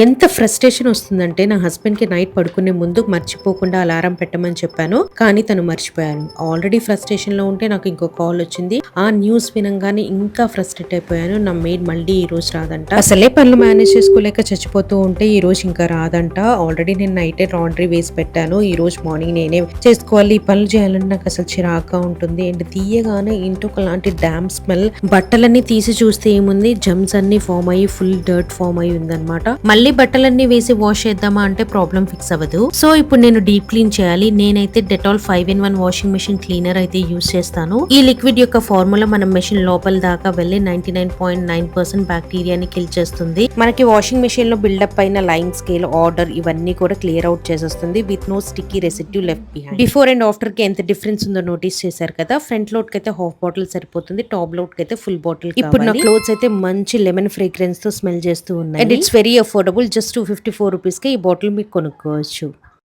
ఎంత ఫ్రస్ట్రేషన్ వస్తుందంటే నా హస్బెండ్ కి నైట్ పడుకునే ముందు మర్చిపోకుండా అలారం పెట్టమని చెప్పాను, కానీ తను మర్చిపోయాను. ఆల్రెడీ ఫ్రస్ట్రేషన్ లో ఉంటే నాకు ఇంకో కాల్ వచ్చింది. ఆ న్యూస్ వినంగానే ఇంకా ఫ్రస్ట్రేట్ అయిపోయాను. నా మెయిడ్ మళ్ళీ ఈ రోజు రాదంట. అసలే పనులు మేనేజ్ చేసుకోలేక చచ్చిపోతూ ఉంటే ఈ రోజు ఇంకా రాదంట. ఆల్రెడీ నేను నైటే లాండ్రీ వేసి పెట్టాను. ఈ రోజు మార్నింగ్ నేనే చేసుకోవాలి. ఈ పనులు చేయాలంటే నాకు అసలు చిరాగ్గా ఉంటుంది. అండ్ తీయగానే ఇంటి ఒకలాంటి డ్యామ్ స్మెల్. బట్టలన్నీ తీసి చూస్తే ఏముంది, జమ్స్ అన్ని ఫామ్ అయ్యి ఫుల్ డర్ట్ ఫామ్ అయ్యి ఉందన్నమాట. మళ్ళీ బట్టలన్నీ వేసి వాష్ చేద్దామా అంటే ప్రాబ్లం ఫిక్స్ అవ్వదు. సో ఇప్పుడు నేను డీప్ క్లీన్ చేయాలి. నేనైతే Dettol 5-in-1 washing machine cleaner అయితే యూస్ చేస్తాను. ఈ లిక్విడ్ యొక్క ఫార్ములా మన మెషిన్ లోపల దాకా వెళ్లి 99.9% బ్యాక్టీరియాని కిల్ చేస్తుంది. మనకి వాషింగ్ మెషిన్ లో బిల్డప్ అయిన లైన్ స్కేల్, ఆర్డర్ ఇవన్నీ కూడా క్లియర్ అవుట్ చేసేస్తుంది with no sticky residue left behind. Before and after కి ఎంత డిఫరెన్స్ ఉందో నోటీస్ చేశారు కదా. ఫ్రంట్ లోడ్ కి అయితే హాఫ్ బాటిల్ సరిపోతుంది, టాప్ లోడ్ కి అయితే ఫుల్ బాటిల్. ఇప్పుడు నా క్లోత్స్ అయితే మంచి లెమన్ ఫ్రేగ్రెన్స్ తో స్మెల్ చేస్తూ ఉన్నాయి. And it's very affordable. Just 254 rupees కి ఈ బాటిల్ మీరు కొనుక్కోవచ్చు.